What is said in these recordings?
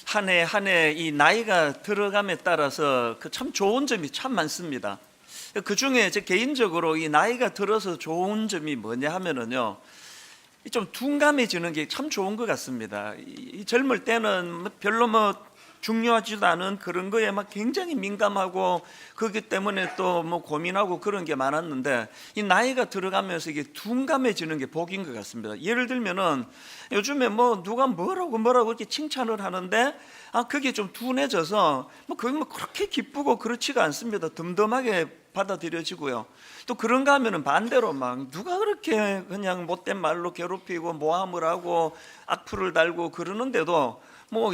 한 해 한 해 이 나이가 들어감에 따라서 그 참 좋은 점이 참 많습니다. 그 중에 제 개인적으로 이 나이가 들어서 좋은 점이 뭐냐 하면은요, 좀 둔감해지는 게 참 좋은 것 같습니다. 이 젊을 때는 별로 중요하지도 않은 그런 거에 굉장히 민감하고 그렇기 때문에 또 고민하고 그런 게 많았는데, 이 나이가 들어가면서 이게 둔감해지는 게 복인 것 같습니다. 예를 들면은 요즘에 누가 뭐라고 이렇게 칭찬을 하는데 그게 좀 둔해져서 그게 그렇게 기쁘고 그렇지가 않습니다. 덤덤하게 받아들여지고요. 또 그런가 하면은 반대로 누가 그렇게 그냥 못된 말로 괴롭히고 모함을 하고 악플을 달고 그러는데도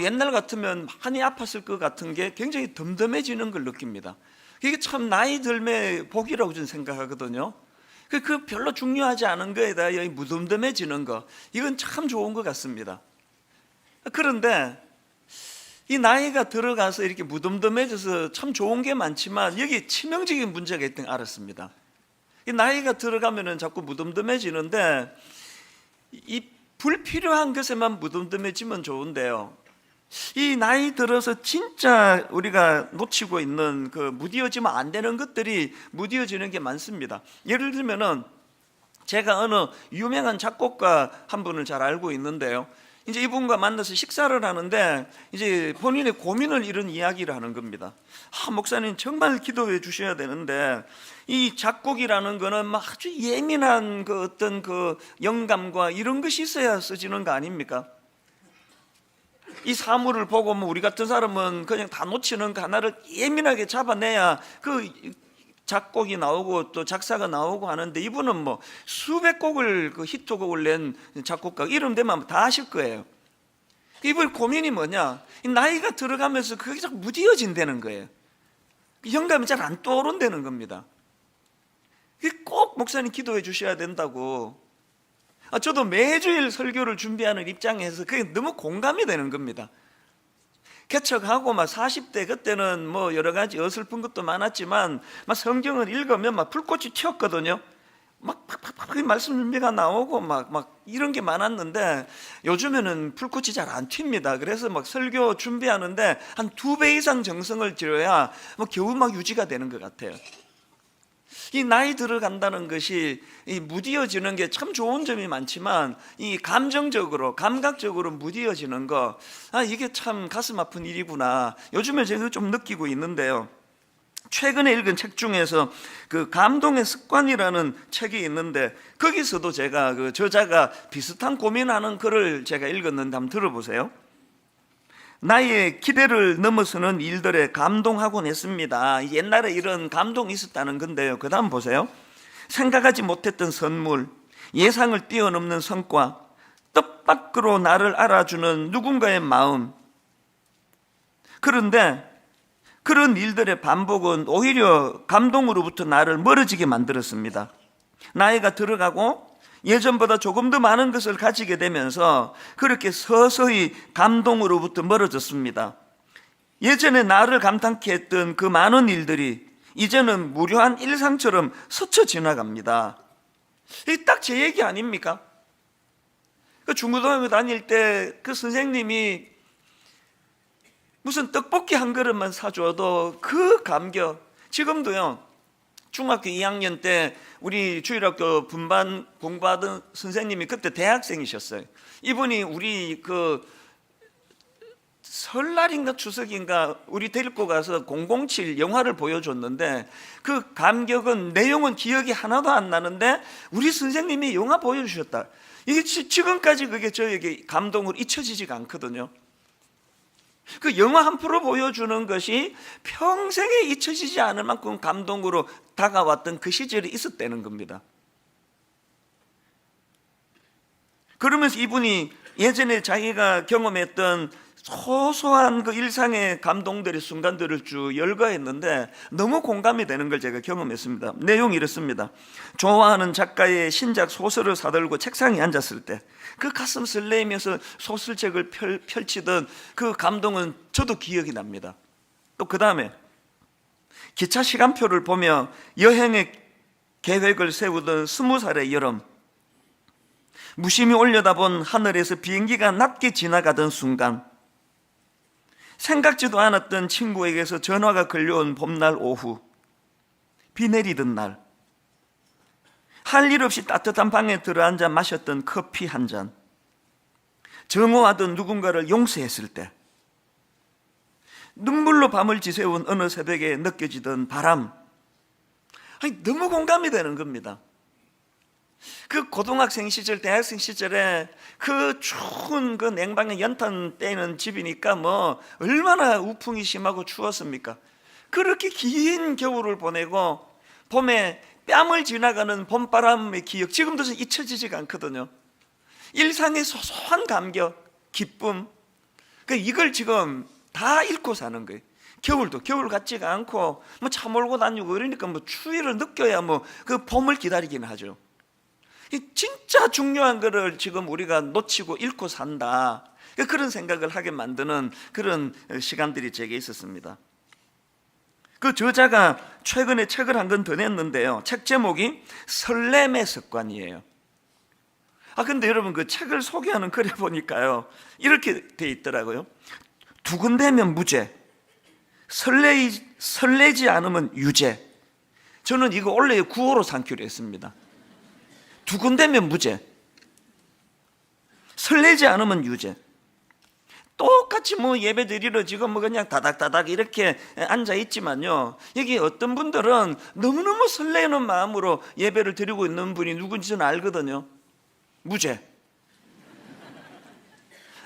옛날 같으면 많이 아팠을 것 같은 게 굉장히 덤덤해지는 걸 느낍니다. 이게 참 나이 들매 복이라고 저는 생각하거든요. 그 별로 중요하지 않은 거에다 여기 무덤덤해지는 거, 이건 참 좋은 것 같습니다. 그런데 이 나이가 들어가서 이렇게 무덤덤해져서 참 좋은 게 많지만 여기 치명적인 문제가 있다는 걸 알았습니다. 이 나이가 들어가면은 자꾸 무덤덤해지는데, 이 불필요한 것에만 무덤덤해지면 좋은데요, 이 나이 들어서 진짜 우리가 놓치고 있는 그 무뎌지면 안 되는 것들이 무뎌지는 게 많습니다. 예를 들면은 제가 어느 유명한 작곡가 한 분을 잘 알고 있는데요, 이제 이분과 만나서 식사를 하는데 이제 본인의 고민을 이런 이야기를 하는 겁니다. 목사님 정말 기도해 주셔야 되는데, 이 작곡이라는 거는 아주 예민한 그 어떤 그 영감과 이런 것이 있어야 쓰지는 거 아닙니까? 이 사물을 보고 우리 같은 사람은 그냥 다 놓치는 거 하나를 예민하게 잡아내야 그 작곡이 나오고 또 작사가 나오고 하는데, 이분은 수백 곡을 그 히트곡을 낸 작곡가 이름 되면 다 아실 거예요. 이분 고민이 뭐냐, 이 나이가 들어가면서 그게 자꾸 무뎌진다는 거예요. 영감이 잘 안 떠오른다는 겁니다. 꼭 목사님 기도해 주셔야 된다고. 저도 매주일 설교를 준비하는 입장에서 그게 너무 공감이 되는 겁니다. 개척하고 40대 그때는 여러 가지 어설픈 것도 많았지만 성경을 읽으면 불꽃이 튀었거든요. 말씀 준비가 나오고 이런 게 많았는데, 요즘에는 불꽃이 잘 안 튑니다. 그래서 설교 준비하는데 한 2배 이상 정성을 들여야 겨우 유지가 되는 것 같아요. 이 나이 들어간다는 것이 이 무뎌지는 게 참 좋은 점이 많지만, 이 감정적으로 감각적으로 무뎌지는 거, 이게 참 가슴 아픈 일이구나, 요즘에 제가 좀 느끼고 있는데요. 최근에 읽은 책 중에서 그 감동의 습관이라는 책이 있는데, 거기서도 제가 그 저자가 비슷한 고민하는 글을 제가 읽었는데 한번 들어보세요. 나의 기대를 넘어서는 일들에 감동하곤 했습니다. 옛날에 이런 감동이 있었다는 건데요, 그 다음 보세요. 생각하지 못했던 선물, 예상을 뛰어넘는 성과, 뜻밖으로 나를 알아주는 누군가의 마음. 그런데 그런 일들의 반복은 오히려 감동으로부터 나를 멀어지게 만들었습니다. 나이가 들어가고 예전보다 조금 더 많은 것을 가지게 되면서 그렇게 서서히 감동으로부터 멀어졌습니다. 예전에 나를 감탄케 했던 그 많은 일들이 이제는 무료한 일상처럼 스쳐 지나갑니다. 이게 딱 제 얘기 아닙니까? 그 중고등학교 다닐 때 그 선생님이 무슨 떡볶이 한 그릇만 사줘도 그 감격, 지금도요, 중학교 2학년 때 우리 주일학교 분반 공부하던 선생님이 그때 대학생이셨어요. 이분이 우리 그 설날인가 추석인가 우리 데리고 가서 007 영화를 보여줬는데, 그 감격은, 내용은 기억이 하나도 안 나는데 우리 선생님이 영화 보여주셨다, 이게 지금까지 그게 저에게 감동으로 잊혀지지가 않거든요. 그 영화 한 프로 보여주는 것이 평생에 잊혀지지 않을 만큼 감동으로 다가왔던 그 시절이 있었다는 겁니다. 그러면서 이분이 예전에 자기가 경험했던 소소한 그 일상의 감동들의 순간들을 쭉 열거했는데 너무 공감이 되는 걸 제가 경험했습니다. 내용이 이렇습니다. 좋아하는 작가의 신작 소설을 사들고 책상에 앉았을 때 그 가슴 설레이면서 소설책을 펼치던 그 감동은 저도 기억이 납니다. 또 그 다음에 기차 시간표를 보며 여행의 계획을 세우던 20살의 여름, 무심히 올려다본 하늘에서 비행기가 낮게 지나가던 순간, 생각지도 않았던 친구에게서 전화가 걸려온 봄날 오후, 비 내리던 날, 할 일 없이 따뜻한 방에 들어앉아 마셨던 커피 한 잔, 정오하던 누군가를 용서했을 때, 눈물로 밤을 지새운 어느 새벽에 느껴지던 바람, 너무 공감이 되는 겁니다. 그 고등학생 시절, 대학생 시절에 그 추운 그 냉방에 연탄 떼는 집이니까 뭐 얼마나 우풍이 심하고 추웠습니까? 그렇게 긴 겨울을 보내고 봄에 뺨을 지나가는 봄바람의 기억, 지금도 잊혀지지가 않거든요. 일상의 소소한 감격, 기쁨, 이걸 지금 다 잃고 사는 거예요. 겨울도 겨울 같지가 않고 뭐 차 몰고 다니고 이러니까 뭐 추위를 느껴야 뭐 그 봄을 기다리긴 하죠. 진짜 중요한 거를 지금 우리가 놓치고 잃고 산다, 그런 생각을 하게 만드는 그런 시간들이 제게 있었습니다. 그 저자가 최근에 책을 한 권 더 냈는데요, 책 제목이 설렘의 습관이에요. 근데 여러분, 그 책을 소개하는 글에 보니까요, 이렇게 돼 있더라고요. 두근대면 무죄, 설레지 않으면 유죄. 저는 이거 원래 구호로 삼기로 했습니다. 두근대면 무죄, 설레지 않으면 유죄. 똑같이 뭐 예배 드리러 지금 뭐 그냥 다닥다닥 이렇게 앉아 있지만요, 여기 어떤 분들은 너무너무 설레는 마음으로 예배를 드리고 있는 분이 누군지 저는 알거든요. 무죄.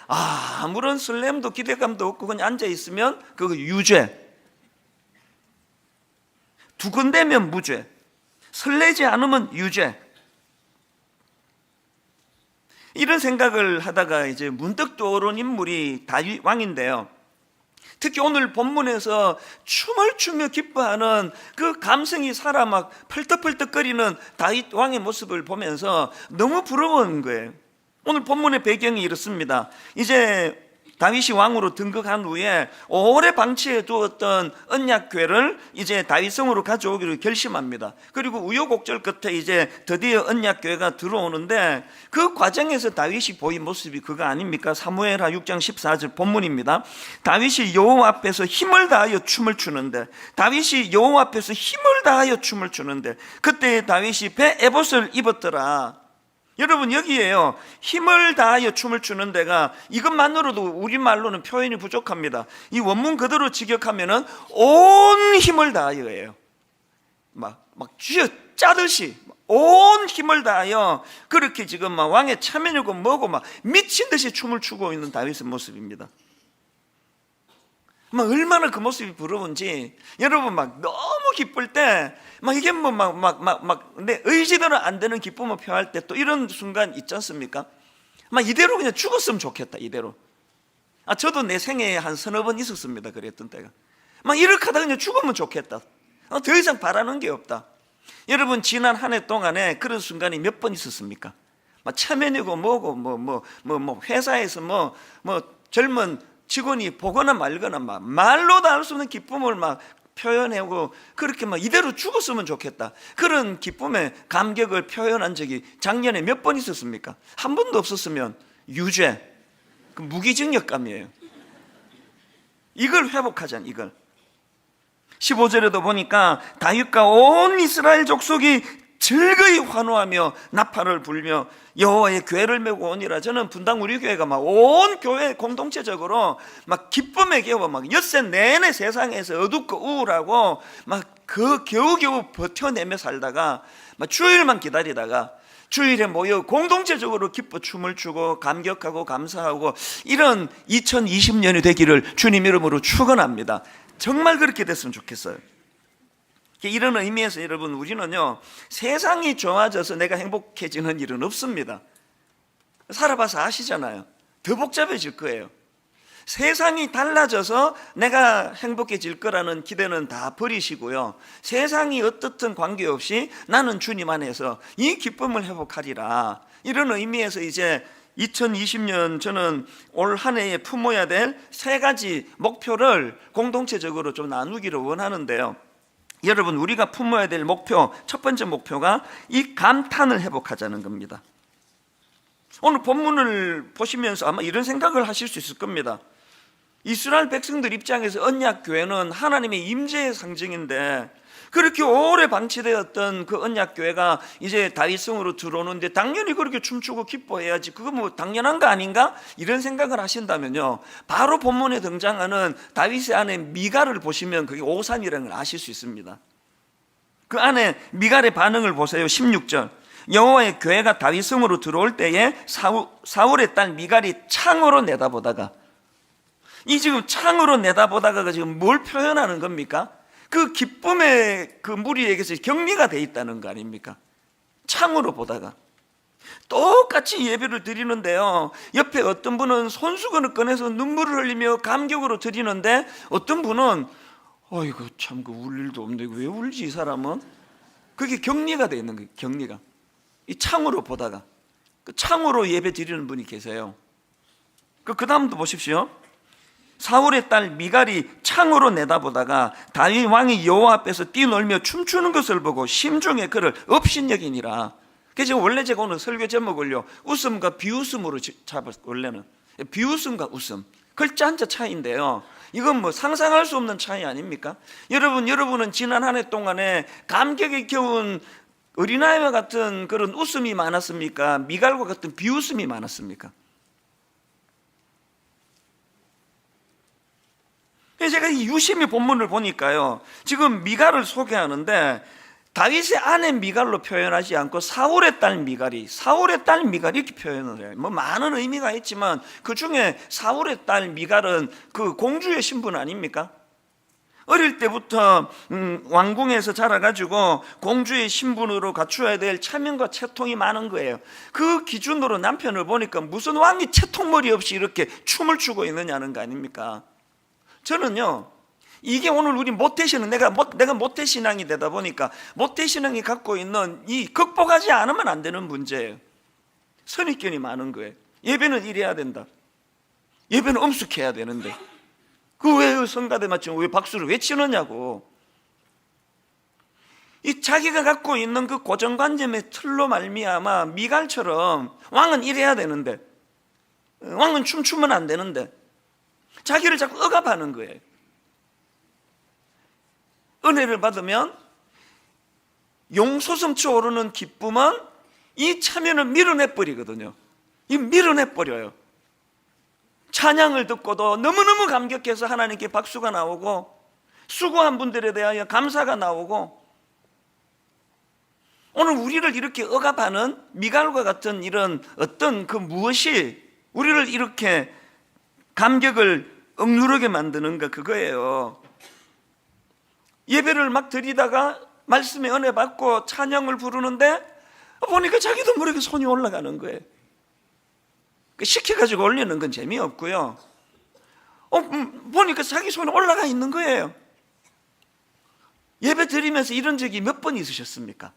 아무런 설렘도 기대감도 없고 그냥 앉아 있으면 그거 유죄. 두근대면 무죄, 설레지 않으면 유죄. 이런 생각을 하다가 이제 문득 떠오른 인물이 다윗 왕인데요, 특히 오늘 본문에서 춤을 추며 기뻐하는 그 감성이 살아 막 펄떡펄떡거리는 다윗 왕의 모습을 보면서 너무 부러운 거예요. 오늘 본문의 배경이 이렇습니다. 이제 다윗이 왕으로 등극한 후에 오래 방치해 두었던 언약궤를 이제 다윗성으로 가져오기로 결심합니다. 그리고 우여곡절 끝에 이제 드디어 언약궤가 들어오는데, 그 과정에서 다윗이 보인 모습이 그거 아닙니까? 사무엘하 6장 14절 본문입니다. 다윗이 여호와 앞에서 힘을 다하여 춤을 추는데, 그때 다윗이 배 에봇을 입었더라. 여러분, 여기에요, 힘을 다하여 춤을 추는 데가 이것만으로도 우리말로는 표현이 부족합니다. 이 원문 그대로 직역하면은 온 힘을 다하여예요. 막 쥐어 짜듯이 온 힘을 다하여 그렇게 지금 막 왕의 차면이고 뭐고 막 미친 듯이 춤을 추고 있는 다윗의 모습입니다. 얼마나 그 모습이 부러운지, 여러분 너무 기쁠 때 이게 내 의지대로 안 되는 기쁨을 표할 때 또 이런 순간 있지 않습니까? 이대로 그냥 죽었으면 좋겠다, 이대로. 저도 내 생애에 한 서너 번 있었습니다, 그랬던 때가. 이렇게 하다 그냥 죽으면 좋겠다, 더 이상 바라는 게 없다. 여러분, 지난 한 해 동안에 그런 순간이 몇 번 있었습니까? 체면이고 뭐고 회사에서 젊은 직원이 보거나 말거나 말로도 할 수 없는 기쁨을 표현하고 그렇게 이대로 죽었으면 좋겠다, 그런 기쁨의 감격을 표현한 적이 작년에 몇 번 있었습니까? 한 번도 없었으면 유죄, 그 무기징역감이에요. 이걸 회복하자는, 이걸. 15절에도 보니까 다윗과 온 이스라엘 족속이 즐거이 환호하며 나팔을 불며 여호와의 궤를 메고 오니라. 저는 분당 우리 교회가 온 교회 공동체적으로 기쁨의 겨워 엿새 내내 세상에서 어둡고 우울하고 그 겨우겨우 버텨내며 살다가 주일만 기다리다가 주일에 모여 공동체적으로 기뻐 춤을 추고 감격하고 감사하고, 이런 2020년이 되기를 주님 이름으로 축원합니다. 정말 그렇게 됐으면 좋겠어요. 이런 의미에서 여러분, 우리는요, 세상이 좋아져서 내가 행복해지는 일은 없습니다. 살아봐서 아시잖아요. 더 복잡해질 거예요. 세상이 달라져서 내가 행복해질 거라는 기대는 다 버리시고요, 세상이 어떻든 관계없이 나는 주님 안에서 이 기쁨을 회복하리라. 이런 의미에서 이제 2020년 저는 올 한 해에 품어야 될 세 가지 목표를 공동체적으로 좀 나누기를 원하는데요, 여러분, 우리가 품어야 될 목표, 첫 번째 목표가 이 감탄을 회복하자는 겁니다. 오늘 본문을 보시면서 아마 이런 생각을 하실 수 있을 겁니다. 이스라엘 백성들 입장에서 언약교회는 하나님의 임재의 상징인데, 그렇게 오래 방치되었던 그 언약교회가 이제 다윗성으로 들어오는데 당연히 그렇게 춤추고 기뻐해야지, 그거 뭐 당연한 거 아닌가? 이런 생각을 하신다면요, 바로 본문에 등장하는 다윗의 아내 미갈을 보시면 그게 오산이라는 걸 아실 수 있습니다. 그 안에 미갈의 반응을 보세요. 16절, 여호와의 교회가 다윗성으로 들어올 때에 사울의 딸 미갈이 창으로 내다보다가, 이 지금 창으로 내다보다가 지금 뭘 표현하는 겁니까? 그 기쁨의 그 무리에게서 격리가 돼 있다는 거 아닙니까? 창으로 보다가. 똑같이 예배를 드리는데요, 옆에 어떤 분은 손수건을 꺼내서 눈물을 흘리며 감격으로 드리는데, 어떤 분은 어이구 참 그 울 일도 없는데 왜 울지 이 사람은? 그게 격리가 돼 있는 거예요. 격리가. 이 창으로 보다가, 그 창으로 예배 드리는 분이 계세요. 그 다음도 보십시오. 사울의 딸 미갈이 창으로 내다보다가 다윗 왕이 여호와 앞에서 뛰놀며 춤추는 것을 보고 심중에 그를 업신여기니라. 그래서 원래 제가 오늘 설교 제목을요, 웃음과 비웃음으로 잡았, 원래는 비웃음과 웃음, 글자 한자 차이인데요, 이건 뭐 상상할 수 없는 차이 아닙니까? 여러분은 지난 한 해 동안에 감격에 겨운 어린아이와 같은 그런 웃음이 많았습니까? 미갈과 같은 비웃음이 많았습니까? 제가 이 유심히 본문을 보니까요, 지금 미갈을 소개하는데 다윗의 아내 미갈로 표현하지 않고 사울의 딸 미갈 이렇게 표현을 해요. 뭐 많은 의미가 있지만 그 중에 사울의 딸 미갈은 그 공주의 신분 아닙니까? 어릴 때부터 왕궁에서 자라가지고 공주의 신분으로 갖추어야 될 체면과 채통이 많은 거예요. 그 기준으로 남편을 보니까 무슨 왕이 채통머리 없이 이렇게 춤을 추고 있느냐는 거 아닙니까? 저는요, 이게 오늘 우리 모태신앙, 내가 모태신앙이 되다 보니까 모태신앙이 갖고 있는 이 극복하지 않으면 안 되는 문제예요. 선입견이 많은 거예요. 예배는 이래야 된다, 예배는 엄숙해야 되는데 그 왜 성가대 맞추면 왜 박수를 왜 치느냐고. 이 자기가 갖고 있는 그 고정관념의 틀로 말미암아 미갈처럼 왕은 이래야 되는데, 왕은 춤추면 안 되는데 자기를 자꾸 억압하는 거예요. 은혜를 받으면 용솟음치 오르는 기쁨은 이 체면을 밀어내버리거든요. 이 밀어내버려요. 찬양을 듣고도 너무너무 감격해서 하나님께 박수가 나오고, 수고한 분들에 대하여 감사가 나오고, 오늘 우리를 이렇게 억압하는 미갈과 같은 이런 어떤 그 무엇이 우리를 이렇게 감격을 억누르게 만드는가, 그거예요. 예배를 막 드리다가 말씀에 은혜 받고 찬양을 부르는데 보니까 자기도 모르게 손이 올라가는 거예요. 시켜가지고 올리는 건 재미없고요, 보니까 자기 손이 올라가 있는 거예요. 예배 드리면서 이런 적이 몇 번 있으셨습니까?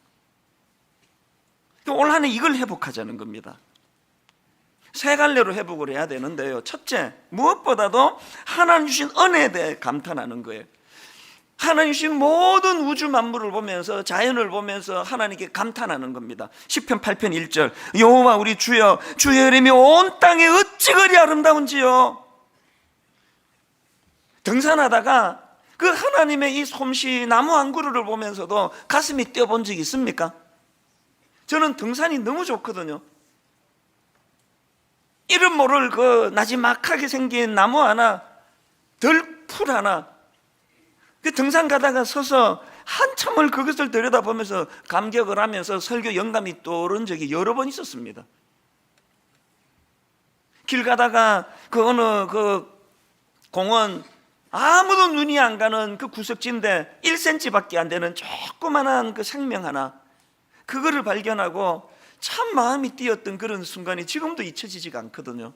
올 한 해 이걸 회복하자는 겁니다. 세 갈래로 회복을 해야 되는데요, 첫째, 무엇보다도 하나님 주신 은혜에 대해 감탄하는 거예요. 하나님 주신 모든 우주 만물을 보면서, 자연을 보면서 하나님께 감탄하는 겁니다. 시편 8편 1절, 여호와 우리 주여, 주의 이름이 온 땅에 어찌 그리 아름다운지요. 등산하다가 그 하나님의 이 솜씨, 나무 한 그루를 보면서도 가슴이 뛰어본 적이 있습니까? 저는 등산이 너무 좋거든요. 이름 모를 그 나지막하게 생긴 나무 하나, 들풀 하나, 그 등산 가다가 서서 한참을 그것을 들여다보면서 감격을 하면서 설교 영감이 떠오른 적이 여러 번 있었습니다. 길 가다가 그 어느 그 공원, 아무도 눈이 안 가는 그 구석지인데 1cm밖에 안 되는 조그만한 그 생명 하나, 그거를 발견하고 참 마음이 뛰었던 그런 순간이 지금도 잊혀지지가 않거든요.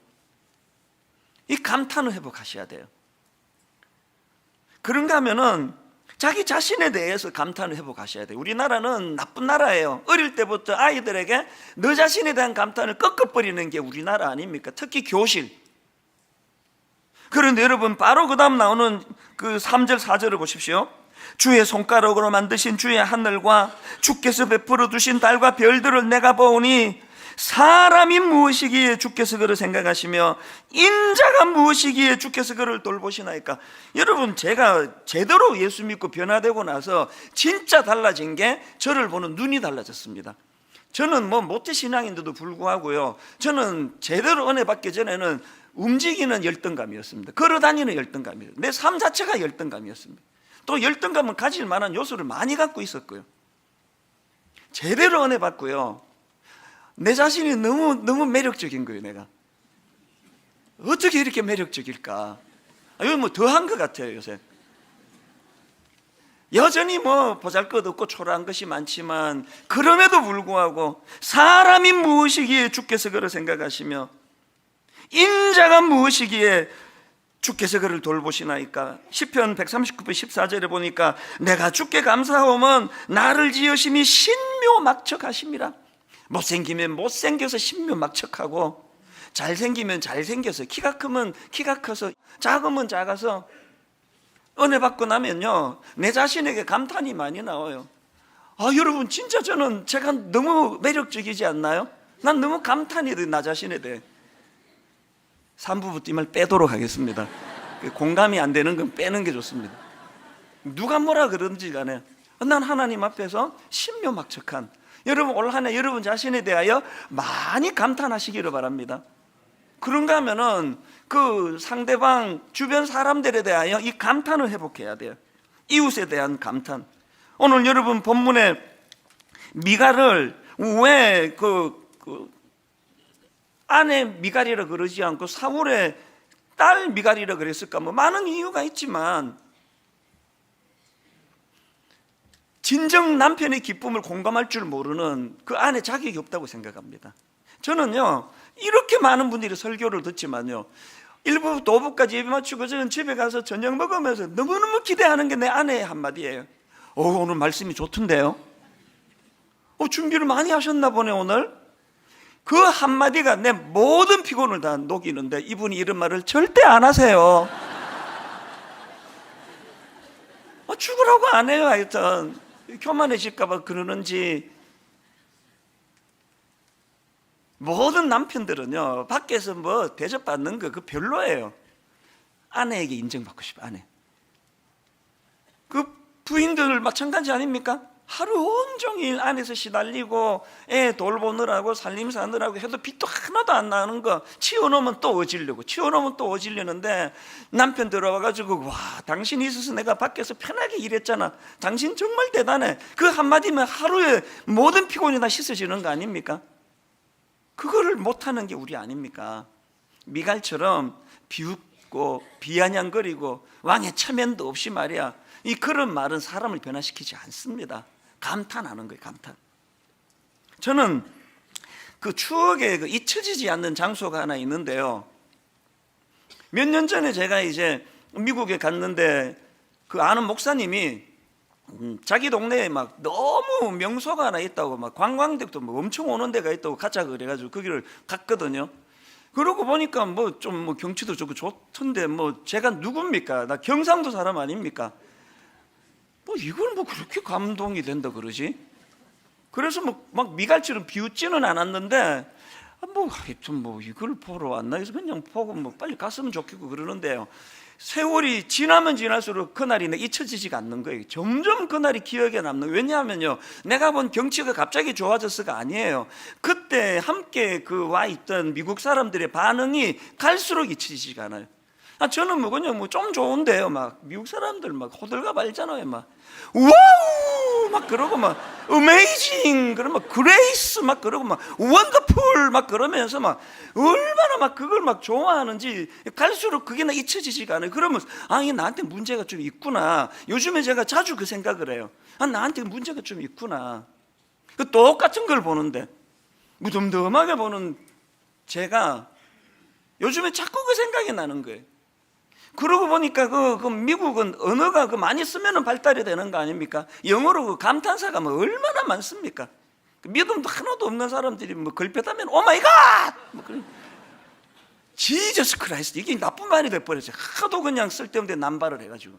이 감탄을 회복하셔야 돼요. 그런가 하면은 자기 자신에 대해서 감탄을 회복하셔야 돼요. 우리나라는 나쁜 나라예요. 어릴 때부터 아이들에게 너 자신에 대한 감탄을 꺾어버리는 게 우리나라 아닙니까? 특히 교실. 그런데 여러분, 바로 그 다음 나오는 그 3절 4절을 보십시오. 주의 손가락으로 만드신 주의 하늘과 주께서 베풀어 두신 달과 별들을 내가 보오니 사람이 무엇이기에 주께서 그를 생각하시며 인자가 무엇이기에 주께서 그를 돌보시나이까. 여러분, 제가 제대로 예수 믿고 변화되고 나서 진짜 달라진 게 저를 보는 눈이 달라졌습니다. 저는 뭐 모태신앙인데도 불구하고요, 저는 제대로 은혜 받기 전에는 움직이는 열등감이었습니다. 걸어다니는 열등감이었습니다. 내 삶 자체가 열등감이었습니다. 또 열등감은 가질 만한 요소를 많이 갖고 있었고요, 제대로 은혜 받고요, 내 자신이 너무 매력적인 거예요. 내가 어떻게 이렇게 매력적일까? 이거 뭐 더한 것 같아요. 요새 여전히 뭐 보잘것없고 초라한 것이 많지만, 그럼에도 불구하고 사람이 무엇이기에 주께서 그를 생각하시며 인자가 무엇이기에 주께서 그를 돌보시나이까. 시편 139편 14절에 보니까 내가 주께 감사하오면 나를 지으심이 신묘막척하심이라. 못생기면 못생겨서 신묘막척하고, 잘생기면 잘생겨서, 키가 크면 키가 커서, 작으면 작아서, 은혜 받고 나면요, 내 자신에게 감탄이 많이 나와요. 여러분, 진짜 제가 너무 매력적이지 않나요? 난 너무 감탄이 돼, 나 자신에 대해. 3부부터 이 말 빼도록 하겠습니다. 공감이 안 되는 건 빼는 게 좋습니다. 누가 뭐라 그러든지 간에 난 하나님 앞에서 신묘막척한, 여러분 올 한 해 여러분 자신에 대하여 많이 감탄하시기를 바랍니다. 그런가 하면은 그 상대방 주변 사람들에 대하여 이 감탄을 회복해야 돼요. 이웃에 대한 감탄. 오늘 여러분 본문에 미갈을 왜 아내 미갈이라 그러지 않고 사울의 딸 미갈이라 그랬을까? 뭐 많은 이유가 있지만, 진정 남편의 기쁨을 공감할 줄 모르는 그 아내 자격이 없다고 생각합니다. 저는요, 이렇게 많은 분들이 설교를 듣지만요, 1부부터 5부까지 예배 마치고 저는 집에 가서 저녁 먹으면서 너무너무 기대하는 게 내 아내의 한마디예요. 오늘 말씀이 좋던데요? 준비를 많이 하셨나 보네 오늘? 그 한마디가 내 모든 피곤을 다 녹이는데, 이분이 이런 말을 절대 안 하세요. 죽으라고 안 해요. 하여튼 교만해질까봐 그러는지. 모든 남편들은요, 밖에서 뭐 대접받는 거 그 별로예요. 아내에게 인정받고 싶어. 아내. 그 부인들 마찬가지 아닙니까? 하루 온종일 안에서 시달리고 애 돌보느라고 살림 사느라고 해도 빚도 하나도 안 나는 거, 치워놓으면 또 어지르고, 치워놓으면 또 어지르는데, 남편 들어와가지고 와, 당신이 있어서 내가 밖에서 편하게 일했잖아, 당신 정말 대단해, 그 한마디면 하루에 모든 피곤이 다 씻어지는 거 아닙니까? 그거를 못하는 게 우리 아닙니까? 미갈처럼 비웃고 비아냥거리고 왕의 체면도 없이 말이야, 이 그런 말은 사람을 변화시키지 않습니다. 감탄하는 거예요, 감탄. 저는 그 추억에 잊혀지지 않는 장소가 하나 있는데요, 몇 년 전에 제가 이제 미국에 갔는데, 그 아는 목사님이 자기 동네에 막 너무 명소가 하나 있다고, 막 관광객도 뭐 엄청 오는 데가 있다고 가자 그래가지고 거기를 갔거든요. 그러고 보니까 뭐 좀 경치도 좋고 좋던데, 뭐 제가 누굽니까? 나 경상도 사람 아닙니까? 이걸 그렇게 감동이 된다 그러지? 그래서 막 미갈처럼 비웃지는 않았는데, 하여튼 이걸 보러 왔나 해서 그냥 보고 빨리 갔으면 좋겠고 그러는데요, 세월이 지나면 지날수록 그날이 잊혀지지가 않는 거예요. 점점 그날이 기억에 남는 거예요. 왜냐하면요, 내가 본 경치가 갑자기 좋아졌어가 아니에요. 그때 함께 와 있던 미국 사람들의 반응이 갈수록 잊혀지지가 않아요. 저는 그냥 좀 좋은데요, 막 미국 사람들 막 호들갑 알잖아요. 막 와우 막 그러고, 막 어메이징 그러면 그레이스 막 그러고, 막 원더풀 막 그러면서 막 얼마나 막 그걸 막 좋아하는지, 갈수록 그게 잊혀지지가 않아요. 그러면 이게 나한테 문제가 좀 있구나. 요즘에 제가 자주 그 생각을 해요. 나한테 문제가 좀 있구나. 똑같은 걸 보는데 무덤덤하게 보는 제가 요즘에 자꾸 그 생각이 나는 거예요. 그러고 보니까 미국은 언어가 많이 쓰면 발달이 되는 거 아닙니까? 영어로 감탄사가 얼마나 많습니까? 믿음도 하나도 없는 사람들이 걸핏하면 오 마이 갓! 지저스 크라이스트, 이게 나쁜 말이 돼버렸어요. 하도 그냥 쓸데없는 남발을 해가지고.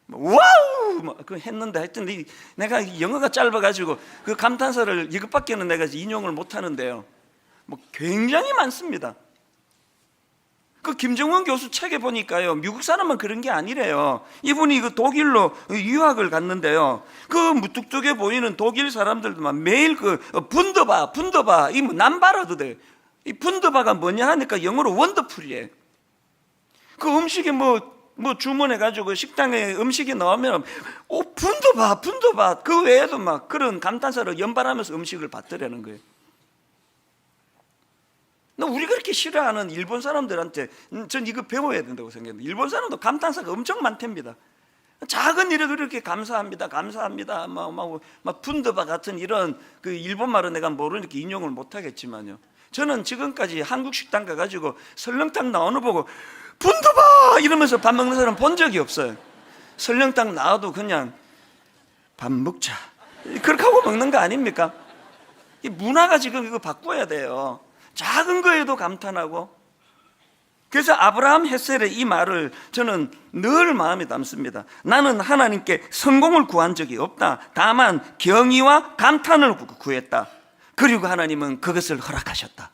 와우! 그 했는데 하여튼 내가 영어가 짧아가지고 그 감탄사를 이것밖에는 내가 인용을 못 하는데요. 뭐 굉장히 많습니다. 그 김정은 교수 책에 보니까요, 미국 사람만 그런 게 아니래요. 이분이 그 독일로 유학을 갔는데요, 그 무뚝뚝해 보이는 독일 사람들도 막 매일 그 분더바 이 뭐 남바라도 돼. 이 분더바가 뭐냐 하니까 영어로 원더풀이에요. 그 음식에 뭐 주문해가지고 식당에 음식이 나오면 분더바 그 외에도 막 그런 감탄사를 연발하면서 음식을 받더라는 거예요. 우리 그렇게 싫어하는 일본 사람들한테 전 이거 배워야 된다고 생각합니다. 일본 사람도 감탄사가 엄청 많답니다. 작은 일에도 이렇게 감사합니다 막 분더바 같은 이런 그 일본 말은 내가 모르니까 인용을 못 하겠지만요, 저는 지금까지 한국 식당 가가지고 설렁탕 나오는 보고 분더바 이러면서 밥 먹는 사람 본 적이 없어요. 설렁탕 나와도 그냥 밥 먹자 그렇게 하고 먹는 거 아닙니까? 이 문화가 지금 이거 바꿔야 돼요. 작은 거에도 감탄하고. 그래서 아브라함 헷셀의 이 말을 저는 늘 마음에 담습니다. 나는 하나님께 성공을 구한 적이 없다. 다만 경의와 감탄을 구했다. 그리고 하나님은 그것을 허락하셨다.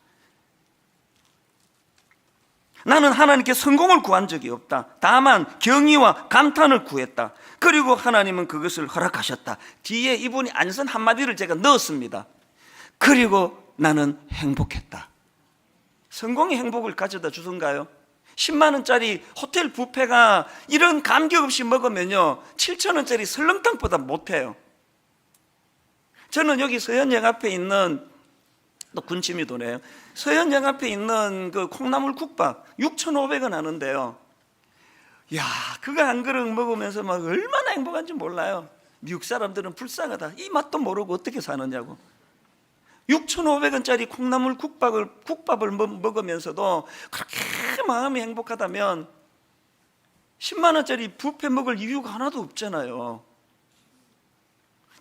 나는 하나님께 성공을 구한 적이 없다. 다만 경의와 감탄을 구했다. 그리고 하나님은 그것을 허락하셨다. 뒤에 이분이 안 쓴 한마디를 제가 넣었습니다. 그리고 나는 행복했다. 성공이 행복을 가져다 주던가요? 10만 원짜리 호텔 뷔페가 이런 감격 없이 먹으면요 7천 원짜리 설렁탕보다 못해요. 저는 여기 서현역 앞에 있는, 또 군침이 도네요, 서현역 앞에 있는 그 콩나물 국밥 6,500원 하는데요, 야 그거 한 그릇 먹으면서 막 얼마나 행복한지 몰라요. 미국 사람들은 불쌍하다, 이 맛도 모르고 어떻게 사느냐고. 6,500원짜리 콩나물 국밥을 먹으면서도 그렇게 마음이 행복하다면 10만 원짜리 뷔페 먹을 이유가 하나도 없잖아요.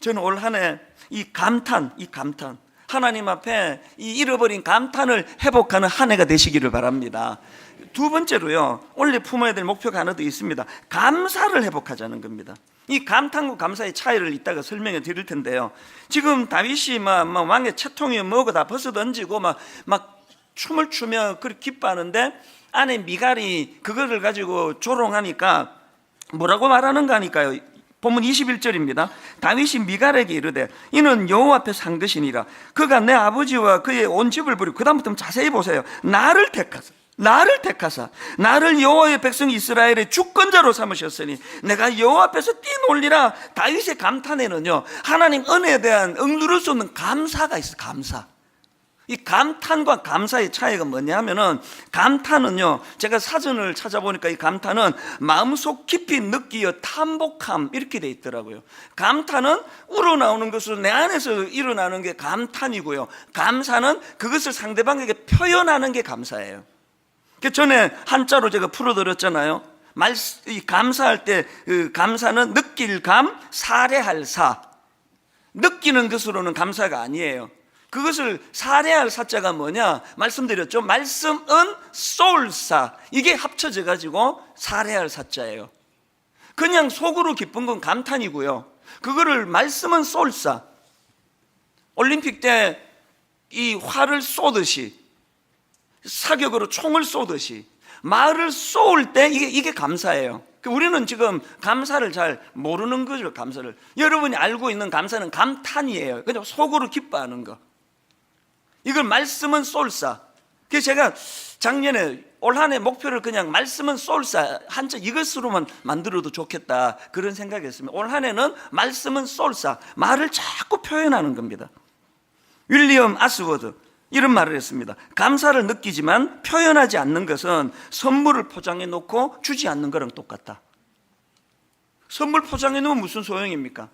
저는 올 한 해 이 감탄 하나님 앞에 이 잃어버린 감탄을 회복하는 한 해가 되시기를 바랍니다. 두 번째로요, 원래 품어야 될 목표가 하나 더 있습니다. 감사를 회복하자는 겁니다. 이 감탄과 감사의 차이를 이따가 설명해 드릴 텐데요, 지금 다윗이 막 왕의 채통이 뭐고 다 벗어 던지고 막 춤을 추며 그렇게 기뻐하는데 아내 미갈이 그거를 가지고 조롱하니까 뭐라고 말하는가 하니까요, 본문 21절입니다. 다윗이 미갈에게 이르되 이는 여호와 앞에 산 것이니라. 그가 내 아버지와 그의 온 집을 버리고, 그 다음부터 자세히 보세요. 나를 택하사 나를 여호와의 백성 이스라엘의 주권자로 삼으셨으니 내가 여호와 앞에서 뛰놀리라. 다윗의 감탄에는요 하나님 은혜에 대한 억누를 수 없는 감사가 있어요. 감사. 이 감탄과 감사의 차이가 뭐냐면은, 감탄은요 제가 사전을 찾아보니까 이 감탄은 마음속 깊이 느끼어 탐복함 이렇게 돼 있더라고요. 감탄은 우러나오는 것으로 내 안에서 일어나는 게 감탄이고요, 감사는 그것을 상대방에게 표현하는 게 감사예요. 그 전에 한자로 제가 풀어드렸잖아요. 이 감사할 때 그 감사는 느낄 감, 사례할 사. 느끼는 것으로는 감사가 아니에요. 그것을 사례할 사자가 뭐냐 말씀드렸죠. 말씀은 쏠사, 이게 합쳐져 가지고 사례할 사자예요. 그냥 속으로 기쁜 건 감탄이고요, 그거를 말씀은 쏠사, 올림픽 때 이 활을 쏘듯이, 사격으로 총을 쏘듯이 말을 쏘을 때 이게 감사예요. 우리는 지금 감사를 잘 모르는 거죠. 감사를 여러분이 알고 있는 감사는 감탄이에요. 그냥 속으로 기뻐하는 거. 이걸 말씀은 쏠사. 그래서 제가 작년에 올 한 해 목표를 그냥 말씀은 쏠사, 한자 이것으로만 만들어도 좋겠다 그런 생각했습니다. 올 한 해는 말씀은 쏠사, 말을 자꾸 표현하는 겁니다. 윌리엄 아스워드 이런 말을 했습니다. 감사를 느끼지만 표현하지 않는 것은 선물을 포장해 놓고 주지 않는 거랑 똑같다. 선물 포장해 놓으면 무슨 소용입니까?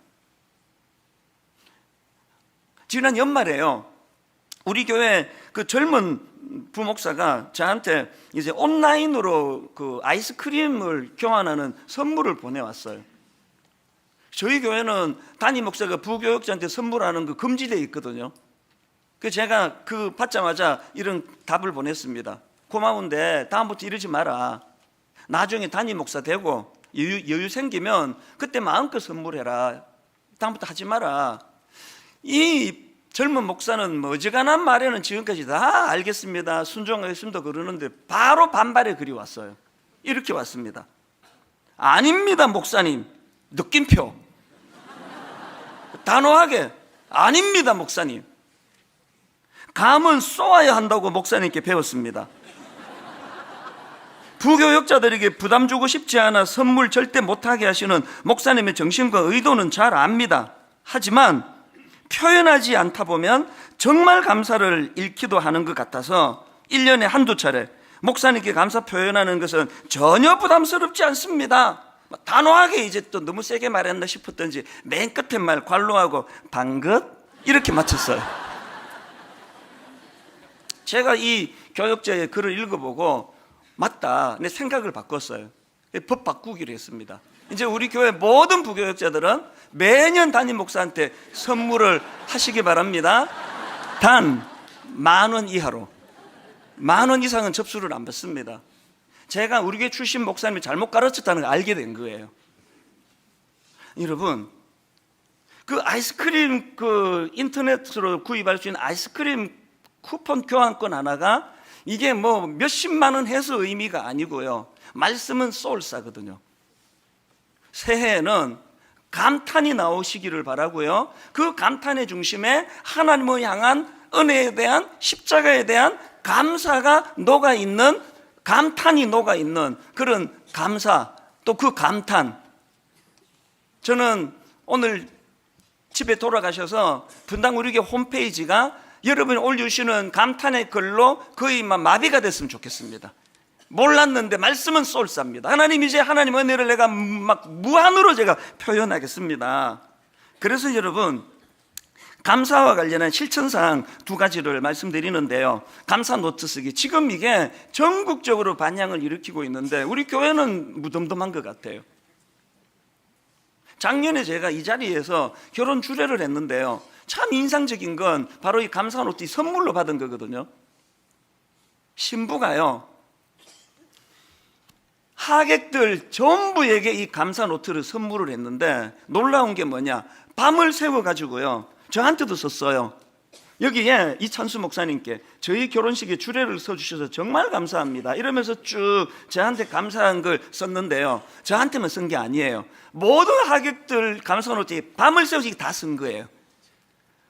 지난 연말에요, 우리 교회 그 젊은 부목사가 저한테 이제 온라인으로 그 아이스크림을 교환하는 선물을 보내왔어요. 저희 교회는 담임 목사가 부교역자한테 선물하는 거 금지되어 있거든요. 그래서 제가 그 받자마자 이런 답을 보냈습니다. 고마운데 다음부터 이러지 마라. 나중에 담임 목사 되고 여유 생기면 그때 마음껏 선물해라. 다음부터 하지 마라. 이 젊은 목사는 뭐 어지간한 말에는 지금까지 다 알겠습니다, 순종하겠습니다 그러는데 바로 반발의 글이 왔어요. 이렇게 왔습니다. 아닙니다 목사님. 느낌표. 단호하게 아닙니다 목사님. 감은 쏘아야 한다고 목사님께 배웠습니다. 부교역자들에게 부담 주고 싶지 않아 선물 절대 못하게 하시는 목사님의 정신과 의도는 잘 압니다. 하지만 표현하지 않다 보면 정말 감사를 잃기도 하는 것 같아서 1년에 한두 차례 목사님께 감사 표현하는 것은 전혀 부담스럽지 않습니다. 단호하게 이제 또 너무 세게 말했나 싶었던지 맨 끝에 말 관로하고 방긋 이렇게 마쳤어요. 제가 이 교역자의 글을 읽어보고 맞다, 내 생각을 바꿨어요. 법 바꾸기로 했습니다. 이제 우리 교회 모든 부교역자들은 매년 담임 목사한테 선물을 하시기 바랍니다. 단 10,000원 이하로. 10,000원 이상은 접수를 안 받습니다. 제가 우리 교회 출신 목사님이 잘못 가르쳤다는 걸 알게 된 거예요. 여러분, 그 아이스크림 인터넷으로 구입할 수 있는 아이스크림 쿠폰 교환권 하나가 이게 뭐 몇십만 원 해서 의미가 아니고요. 말씀은 소울사거든요. 새해에는 감탄이 나오시기를 바라고요. 그 감탄의 중심에 하나님을 향한 은혜에 대한, 십자가에 대한 감사가 녹아있는, 감탄이 녹아있는 그런 감사, 또 그 감탄. 저는 오늘 집에 돌아가셔서 분당 우리 교회 홈페이지가 여러분이 올려주시는 감탄의 글로 거의 마비가 됐으면 좋겠습니다. 몰랐는데 말씀은 쏠쌉니다. 하나님, 이제 하나님 은혜를 내가 막 무한으로 제가 표현하겠습니다. 그래서 여러분, 감사와 관련한 실천사항 2가지를 말씀드리는데요. 감사 노트 쓰기. 지금 이게 전국적으로 반향을 일으키고 있는데 우리 교회는 무덤덤한 것 같아요. 작년에 제가 이 자리에서 결혼 주례를 했는데요. 참 인상적인 건 바로 이 감사 노트 선물로 받은 거거든요. 신부가요, 하객들 전부에게 이 감사 노트를 선물을 했는데 놀라운 게 뭐냐, 밤을 새워가지고요 저한테도 썼어요. 여기에 이찬수 목사님께 저희 결혼식에 주례를 써주셔서 정말 감사합니다 이러면서 쭉 저한테 감사한 걸 썼는데요, 저한테만 쓴 게 아니에요. 모든 하객들 감사 노트에 밤을 새워서 다 쓴 거예요.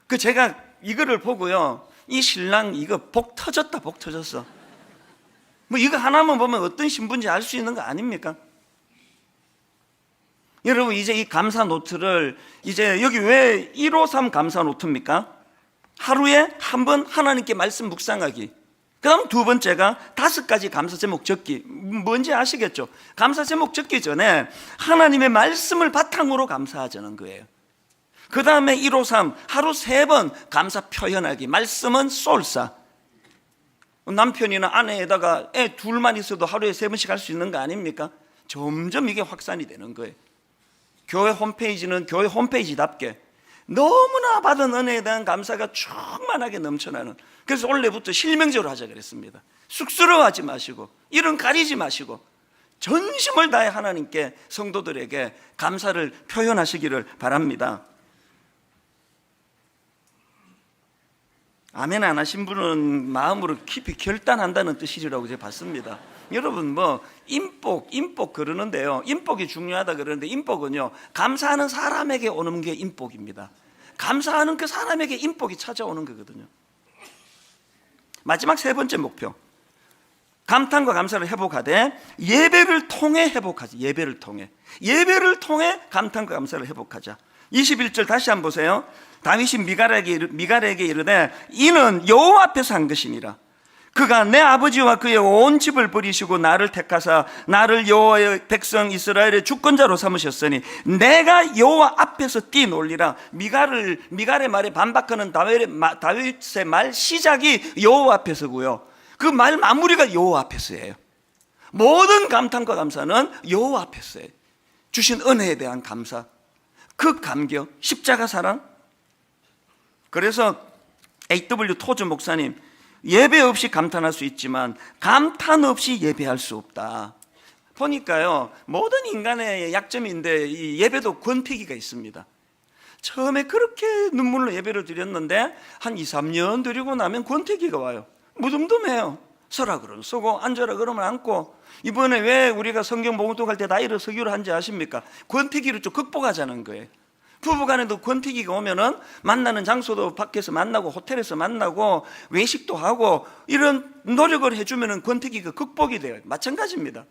그 제가 이거를 보고요, 이 신랑 이거 복 터졌다, 복 터졌어. 뭐 이거 하나만 보면 어떤 신부인지 알 수 있는 거 아닙니까? 여러분, 이제 이 감사 노트를 이제 여기 왜 153 감사 노트입니까? 하루에 한 번 하나님께 말씀 묵상하기. 그 다음 2번째가 5가지 감사 제목 적기. 뭔지 아시겠죠? 감사 제목 적기 전에 하나님의 말씀을 바탕으로 감사하자는 거예요. 그 다음에 153 하루 3번 감사 표현하기. 말씀은 쏠사. 남편이나 아내에다가 애 둘만 있어도 하루에 3번씩 할 수 있는 거 아닙니까? 점점 이게 확산이 되는 거예요. 교회 홈페이지는 교회 홈페이지답게 너무나 받은 은혜에 대한 감사가 충만하게 넘쳐나는, 그래서 원래부터 실명적으로 하자 그랬습니다. 쑥스러워하지 마시고 이런 가리지 마시고 전심을 다해 하나님께, 성도들에게 감사를 표현하시기를 바랍니다. 아멘 안 하신 분은 마음으로 깊이 결단한다는 뜻이라고 제가 봤습니다. 여러분, 뭐 인복 그러는데요, 인복이 중요하다 그러는데 인복은요 감사하는 사람에게 오는 게 인복입니다. 감사하는 그 사람에게 인복이 찾아오는 거거든요. 마지막 3번째 목표, 감탄과 감사를 회복하되 예배를 통해 회복하자. 예배를 통해 감탄과 감사를 회복하자. 21절 다시 한번 보세요. 다윗이 미갈에게 이르되 이는 여호와 앞에서 한 것이니라. 그가 내 아버지와 그의 온 집을 버리시고 나를 택하사 나를 여호와의 백성 이스라엘의 주권자로 삼으셨으니 내가 여호와 앞에서 뛰놀리라. 미갈의 말에 반박하는 다윗의 말 시작이 여호와 앞에서고요, 그 말 마무리가 여호와 앞에서예요. 모든 감탄과 감사는 여호와 앞에서예요. 주신 은혜에 대한 감사, 그 감격, 십자가 사랑. 그래서 A.W. 토즈 목사님, 예배 없이 감탄할 수 있지만 감탄 없이 예배할 수 없다. 보니까요, 모든 인간의 약점인데 이 예배도 권태기가 있습니다. 처음에 그렇게 눈물로 예배를 드렸는데 한 2, 3년 드리고 나면 권태기가 와요. 무덤덤해요. 서라 그러면 서고 앉아라 그러면 앉고. 이번에 왜 우리가 성경 봉독할 때 다 일어서기로 한지 아십니까? 권태기를 좀 극복하자는 거예요. 부부간에도 권태기가 오면은 만나는 장소도 밖에서 만나고 호텔에서 만나고 외식도 하고 이런 노력을 해주면은 권태기가 극복이 돼요. 마찬가지입니다.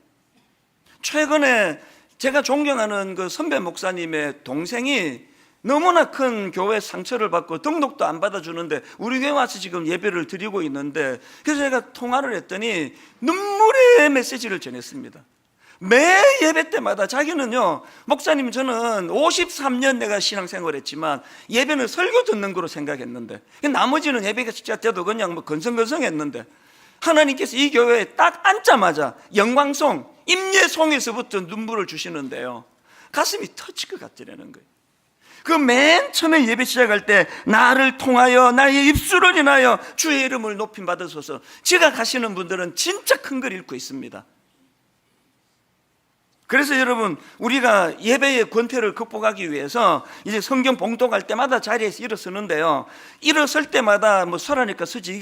최근에 제가 존경하는 그 선배 목사님의 동생이 너무나 큰 교회 상처를 받고 등록도 안 받아주는데 우리 교회 와서 지금 예배를 드리고 있는데, 그래서 제가 통화를 했더니 눈물의 메시지를 전했습니다. 매 예배 때마다 자기는요, 목사님 저는 53년 내가 신앙생활 했지만 예배는 설교 듣는 거로 생각했는데 나머지는 예배가 진짜 돼도 그냥 뭐 건성건성했는데 하나님께서 이 교회에 딱 앉자마자 영광송, 임예송에서부터 눈물을 주시는데요, 가슴이 터질 것 같더라는 거예요. 그 맨 처음에 예배 시작할 때 나를 통하여 나의 입술을 인하여 주의 이름을 높임 받으소서, 제가 가시는 분들은 진짜 큰 걸 읽고 있습니다. 그래서 여러분, 우리가 예배의 권태를 극복하기 위해서 이제 성경 봉독할 때마다 자리에서 일어서는데요, 일어설 때마다 뭐 서라니까 서지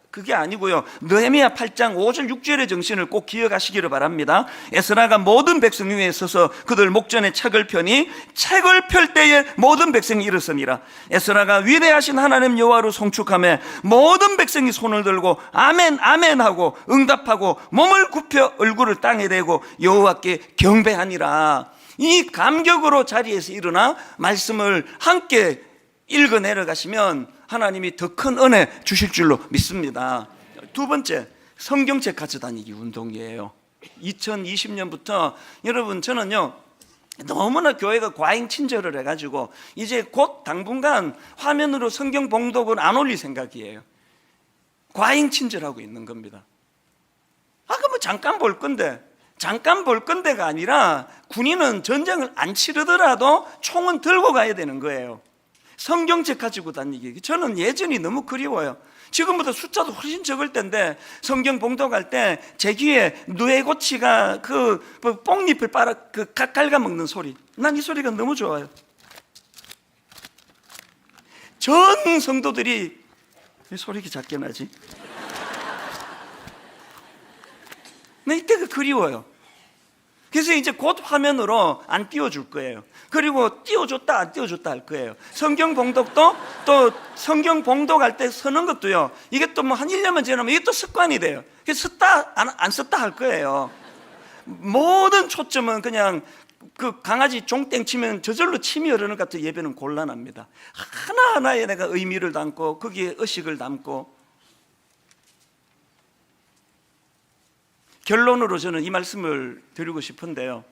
그게 아니고요, 느헤미야 8장 5절 6절의 정신을 꼭 기억하시기를 바랍니다. 에스라가 모든 백성 위에 서서 그들 목전에 책을 펴니 책을 펼 때에 모든 백성이 일어서니라. 에스라가 위대하신 하나님 여호와로 송축하며 모든 백성이 손을 들고 아멘 아멘 하고 응답하고 몸을 굽혀 얼굴을 땅에 대고 여호와께 경배하니라. 이 감격으로 자리에서 일어나 말씀을 함께 읽어 내려가시면 하나님이 더 큰 은혜 주실 줄로 믿습니다. 두 번째, 성경책 가져다니기 운동이에요. 2020년부터 여러분, 저는요 너무나 교회가 과잉 친절을 해가지고 이제 곧 당분간 화면으로 성경 봉독을 안 올릴 생각이에요. 과잉 친절하고 있는 겁니다. 뭐 잠깐 볼 건데가 아니라 군인은 전쟁을 안 치르더라도 총은 들고 가야 되는 거예요. 성경책 가지고 다니기, 저는 예전이 너무 그리워요. 지금보다 숫자도 훨씬 적을 텐데 성경 봉독할 때 제 귀에 누에고치가 그 뽕잎을 갉아먹는 소리, 난 이 소리가 너무 좋아요. 전 성도들이, 왜 소리가 작게 나지? 나 이때가 그리워요. 그래서 이제 곧 화면으로 안 띄워줄 거예요. 그리고 띄워줬다 안 띄워줬다 할 거예요. 성경 봉독도 또 성경 봉독할 때 서는 것도요, 이게 또 뭐 한 1년만 지나면 이게 또 습관이 돼요. 그래서 썼다 안 썼다 할 거예요. 모든 초점은 그냥 그 강아지 종땡 치면 저절로 침이 흐르는 것 같은 예배는 곤란합니다. 하나하나에 내가 의미를 담고 거기에 의식을 담고. 결론으로 저는 이 말씀을 드리고 싶은데요,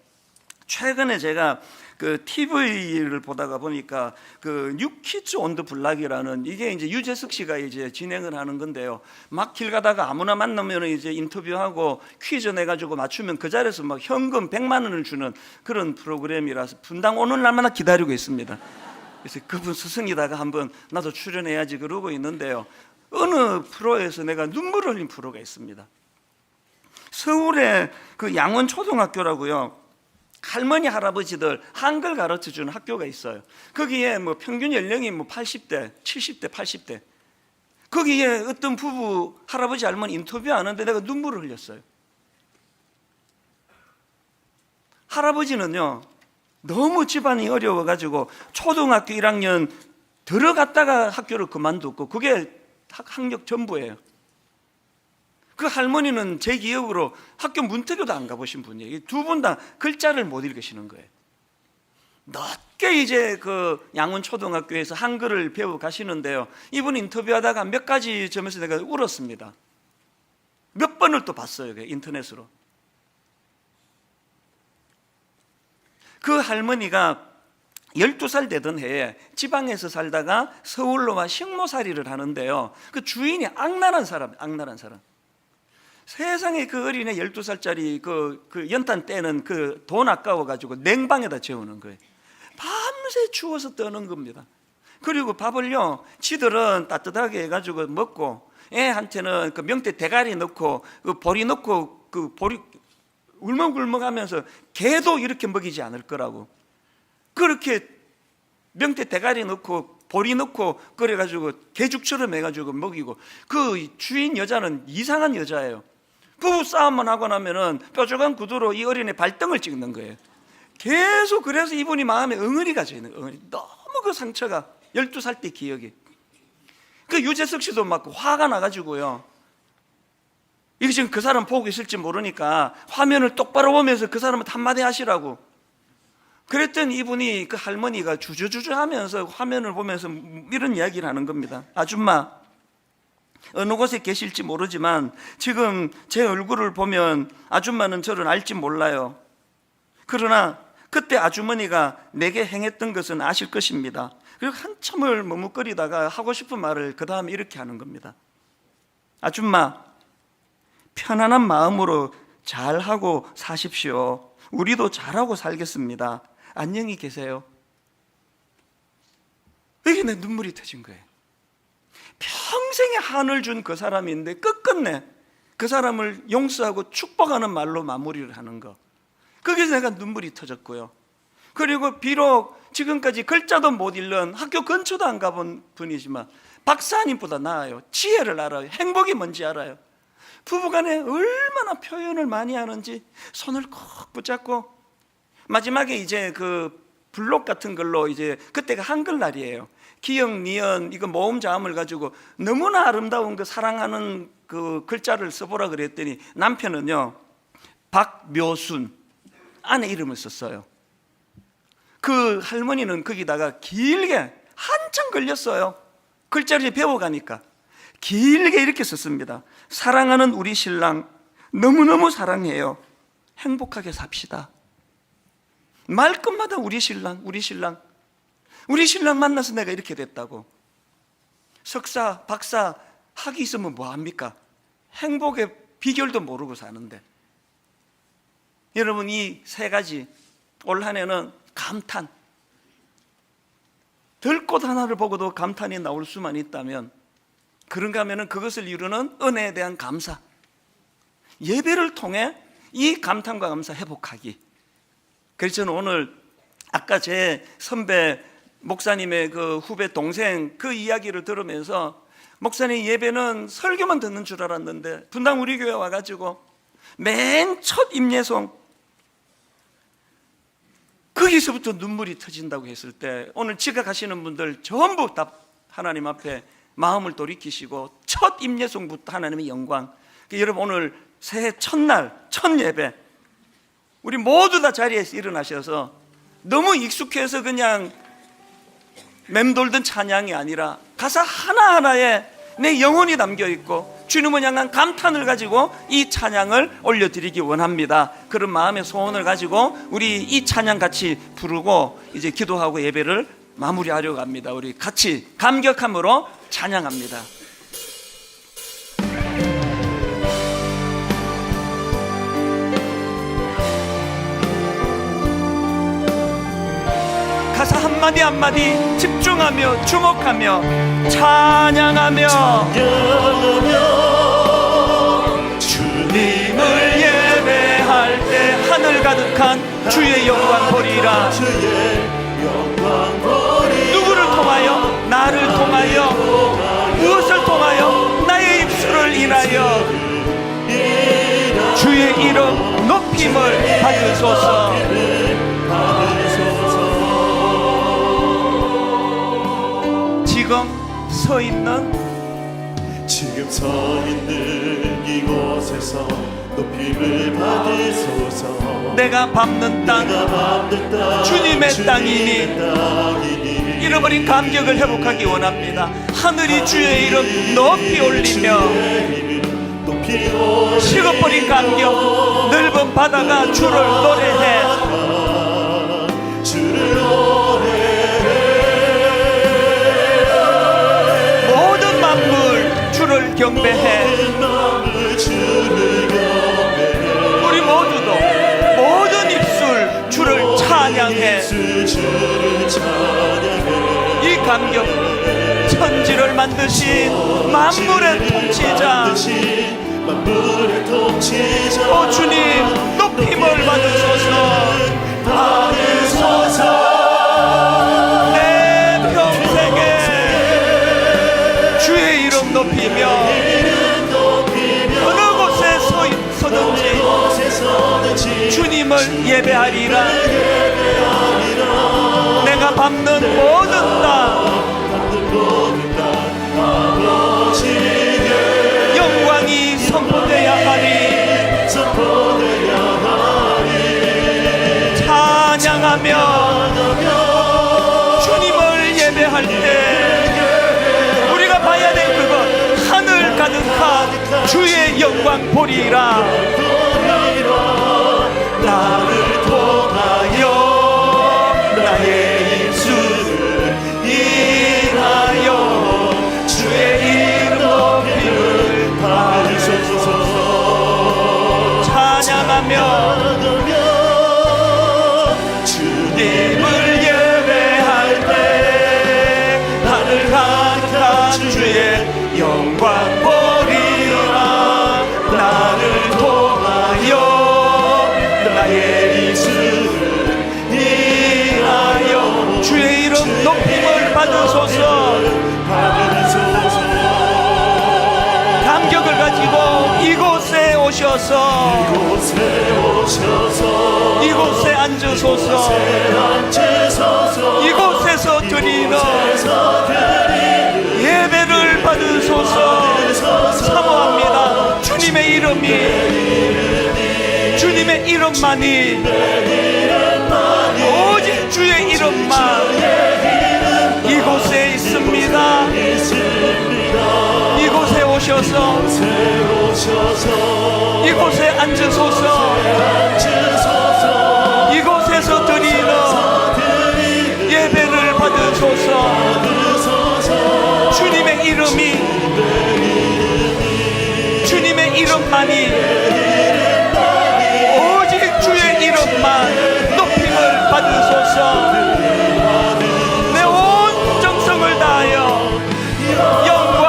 최근에 제가 그 TV를 보다가 보니까 그 뉴키즈 온 더 블락이라는, 이게 이제 유재석 씨가 이제 진행을 하는 건데요, 막 길 가다가 아무나 만나면 이제 인터뷰하고 퀴즈 내가지고 맞추면 그 자리에서 막 현금 100만 원을 주는 그런 프로그램이라서 분당 오는 날마다 기다리고 있습니다. 그래서 그분 스승이다가 한번 나도 출연해야지 그러고 있는데요, 어느 프로에서 내가 눈물 흘린 프로가 있습니다. 서울에 그 양원초등학교라고요, 할머니 할아버지들 한글 가르쳐주는 학교가 있어요. 거기에 뭐 평균 연령이 뭐 80대 70대 80대, 거기에 어떤 부부 할아버지 할머니 인터뷰하는데 내가 눈물을 흘렸어요. 할아버지는요 너무 집안이 어려워가지고 초등학교 1학년 들어갔다가 학교를 그만두고 그게 학력 전부예요. 그 할머니는 제 기억으로 학교 문턱에도 안 가보신 분이에요. 두 분 다 글자를 못 읽으시는 거예요. 늦게 이제 그 양원초등학교에서 한글을 배워 가시는데요, 이분 인터뷰하다가 몇 가지 점에서 내가 울었습니다. 몇 번을 또 봤어요, 인터넷으로. 그 할머니가 12살 되던 해에 지방에서 살다가 서울로 와 식모살이를 하는데요, 그 주인이 악랄한 사람. 세상에 그 어린애 12살짜리 그 연탄 떼는 그 돈 아까워가지고 냉방에다 재우는 거예요. 밤새 추워서 떠는 겁니다. 그리고 밥을요, 지들은 따뜻하게 해가지고 먹고 애한테는 그 명태 대가리 넣고 그 보리 넣고 그 보리 울먹울먹하면서 개도 이렇게 먹이지 않을 거라고. 그렇게 명태 대가리 넣고 보리 넣고 끓여가지고 개죽처럼 해가지고 먹이고, 그 주인 여자는 이상한 여자예요. 부부 싸움만 하고 나면은 뾰족한 구두로 이 어린애 발등을 찍는 거예요. 계속. 그래서 이분이 마음에 응어리가 져 있는 거예요. 너무 그 상처가 12살 때 기억이. 그 유재석 씨도 막 화가 나가지고요, 이게 지금 그 사람 보고 있을지 모르니까 화면을 똑바로 보면서 그 사람한테 한마디 하시라고 그랬더니 이분이, 그 할머니가 주저주저 하면서 화면을 보면서 이런 이야기를 하는 겁니다. 아줌마, 어느 곳에 계실지 모르지만 지금 제 얼굴을 보면 아줌마는 저를 알지 몰라요. 그러나 그때 아주머니가 내게 행했던 것은 아실 것입니다. 그리고 한참을 머뭇거리다가 하고 싶은 말을 그 다음에 이렇게 하는 겁니다. 아줌마, 편안한 마음으로 잘하고 사십시오. 우리도 잘하고 살겠습니다. 안녕히 계세요. 여기 내 눈물이 터진 거예요. 평생의 한을 준 그 사람인데 끝끝내 그 사람을 용서하고 축복하는 말로 마무리를 하는 거, 거기서 내가 눈물이 터졌고요. 그리고 비록 지금까지 글자도 못 읽는, 학교 근처도 안 가본 분이지만 박사님보다 나아요. 지혜를 알아요. 행복이 뭔지 알아요. 부부간에 얼마나 표현을 많이 하는지 손을 꼭 붙잡고, 마지막에 이제 그 블록 같은 걸로, 이제 그때가 한글날이에요. 기역, 니은 이거 모음 자음을 가지고 너무나 아름다운 그 사랑하는 그 글자를 써보라 그랬더니 남편은요, 박묘순 아내 이름을 썼어요. 그 할머니는 거기다가 길게 한참 걸렸어요. 글자를 배워가니까 길게 이렇게 썼습니다. 사랑하는 우리 신랑, 너무너무 사랑해요. 행복하게 삽시다. 말끝마다 우리 신랑, 우리 신랑, 우리 신랑 만나서 내가 이렇게 됐다고. 석사, 박사 학위 있으면 뭐합니까? 행복의 비결도 모르고 사는데. 여러분, 이 세 가지 올 한 해는 감탄, 들꽃 하나를 보고도 감탄이 나올 수만 있다면, 그런가 하면 그것을 이루는 은혜에 대한 감사, 예배를 통해 이 감탄과 감사 회복하기. 그래서 저는 오늘 아까 제 선배 목사님의 그 후배 동생 그 이야기를 들으면서, 목사님 예배는 설교만 듣는 줄 알았는데 분당 우리 교회 와가지고 맨 첫 임예송 거기서부터 눈물이 터진다고 했을 때, 오늘 지각하시는 분들 전부 다 하나님 앞에 마음을 돌이키시고 첫 임예송부터 하나님의 영광. 여러분, 오늘 새해 첫날 첫 예배 우리 모두 다 자리에서 일어나셔서 너무 익숙해서 그냥 맴돌던 찬양이 아니라 가사 하나하나에 내 영혼이 담겨있고 주님을 향한 감탄을 가지고 이 찬양을 올려드리기 원합니다. 그런 마음의 소원을 가지고 우리 이 찬양 같이 부르고 이제 기도하고 예배를 마무리하려고 합니다. 우리 같이 감격함으로 찬양합니다. 가사 한마디 한마디 집중하며 주목하며 찬양하며 주님을 예배할 때 하늘 가득한 주의 영광 보리라. 누구를 통하여? 나를 통하여. 무엇을 통하여? 나의 입술을 인하여 주의 이름 높임을 받으소서. 지금 서 있는 이곳에서 높임을 받으소서. 내가 밟는 땅 주님의 땅이니 잃어버린 감격을 회복하기 원합니다. 하늘이 주의 이름 높이 올리며 식어버린 감격, 넓은 바다가 주를 노래해. 주를 경배해. 우리 모두도 모든 입술 주를 찬양해. 이 감격, 천지를 만드신 만물의 통치자, 오 주님 높이 예배하리라. 내가 밟는 모든 땅 영광이 선포되어야 하리. 찬양하며 주님을 예배할 때 우리가 봐야 될 그것, 하늘 가득한 주의 영광 보리라. 나를 통하여 나의 입술을 인하여 주의 이름 높이를 받으소서. 찬양하며 주님을 예배할 때 하늘 가득한 주의 영광 보리라. 나를 통하여 나의 입술을 인하여 주의 이름 높임을 받으소서. 감격을 가지고 이곳에 오셔서 이곳에 앉으소서. 이곳에서 드리는 예배를 받으소서. 사모합니다. 주님의 이름이, 주님의 이름만이, 오직 주의 이름만 이곳에 있습니다. 이곳에 오셔서 이곳에 앉으소서. 이곳에서 드리는 예배를 받으소서. 주님의 이름이, 주님의 이름만이, 오직 주의 이름만 높임을 받으소서. 내 온 정성을 다하여 영광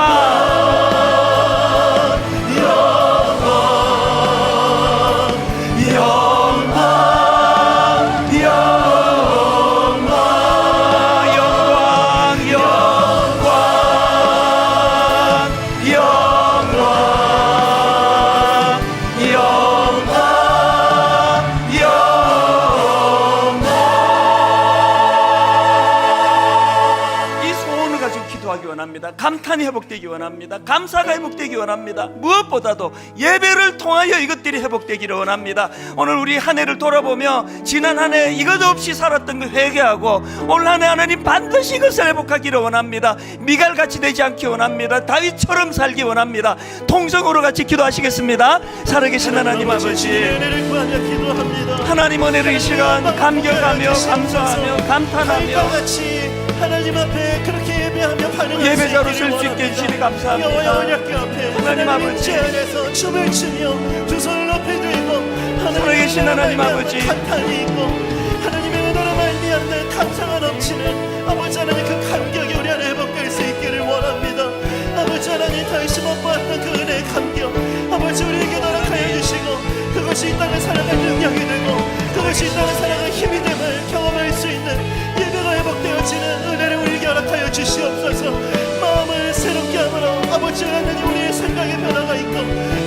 감탄이 회복되기 원합니다. 감사가 회복되기 원합니다. 무엇보다도 예배를 통하여 이것들이 회복되기를 원합니다. 오늘 우리 한 해를 돌아보며 지난 한 해 이것 없이 살았던 걸 회개하고 올 한 해 하나님 반드시 이것을 회복하기를 원합니다. 미갈같이 되지 않기 원합니다. 다윗처럼 살기 원합니다. 통성으로 같이 기도하시겠습니다. 살아계신 하나님 아버지, 하나님 은혜를 이 시간 감격하며 감사하며 감탄하며 하나님 앞에 그렇게 예배하며 예배자로 쓸 수 있게 해주시니 감사합니다. 하나님 아버지, 안에서 춤을 추며 두 손을 높이 들고 살아계신 하나님 아버지, 감탄이 있고 하나님의 은혜로 말미암는 감사가 넘치는 아버지 하나님, 그 감격이 우리 안에 회복될 수 있기를 원합니다. 아버지 하나님, 다시 못 봤던 그 은혜의 감격 아버지 우리에게 허락하여 주시고, 그것이 이 땅을 살아갈 능력이 되고 그것이 이 땅을 살아갈 힘이 됨을 경험할 수 있는 예배가 회복되어지는 은혜를 우리에게 허락하여 주시옵소서. 마음을 새롭게 함으로 아버지 하나님, 우리의 생각의 변화가 있고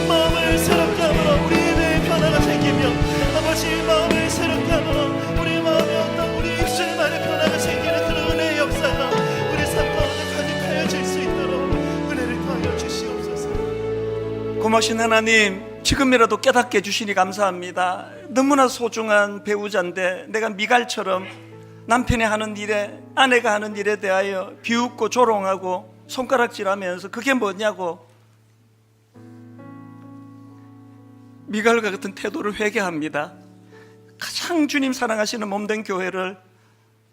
마음을 새롭게 함으로 우리 예배의 변화가 생기며 아버지 마음을 새롭게 함으로 우리 마음에 어떤 우리 입술만의 변화가 생기는 그런 은혜의 역사가 우리 삶 가운데 가득하여질 수 있도록 은혜를 더하여 주시옵소서. 고마우신 하나님, 지금이라도 깨닫게 해주시니 감사합니다. 너무나 소중한 배우자인데 내가 미갈처럼 남편이 하는 일에, 아내가 하는 일에 대하여 비웃고 조롱하고 손가락질하면서 그게 뭐냐고 미갈과 같은 태도를 회개합니다. 가장 주님 사랑하시는 몸된 교회를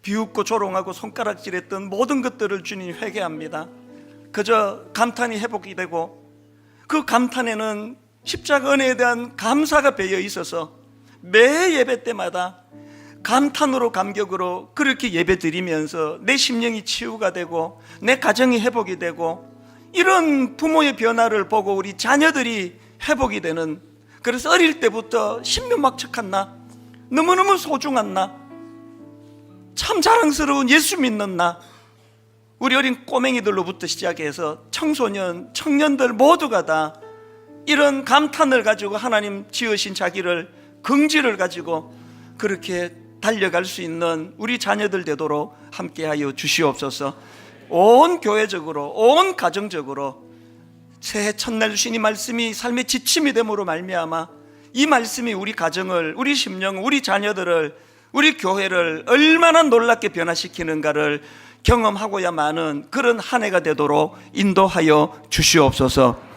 비웃고 조롱하고 손가락질했던 모든 것들을 주님 회개합니다. 그저 감탄이 회복이 되고 그 감탄에는 십자가 은혜에 대한 감사가 배어 있어서 매 예배 때마다 감탄으로 감격으로 그렇게 예배 드리면서 내 심령이 치유가 되고 내 가정이 회복이 되고, 이런 부모의 변화를 보고 우리 자녀들이 회복이 되는, 그래서 어릴 때부터 신명막측한 나, 너무너무 소중한 나, 참 자랑스러운 예수 믿는 나, 우리 어린 꼬맹이들로부터 시작해서 청소년, 청년들 모두가 다 이런 감탄을 가지고 하나님 지으신 자기를, 긍지를 가지고 그렇게 달려갈 수 있는 우리 자녀들 되도록 함께하여 주시옵소서. 온 교회적으로 온 가정적으로 새해 첫날 주신 이 말씀이 삶의 지침이 됨으로 말미암아 이 말씀이 우리 가정을, 우리 심령, 우리 자녀들을, 우리 교회를 얼마나 놀랍게 변화시키는가를 경험하고야 마는 그런 한 해가 되도록 인도하여 주시옵소서.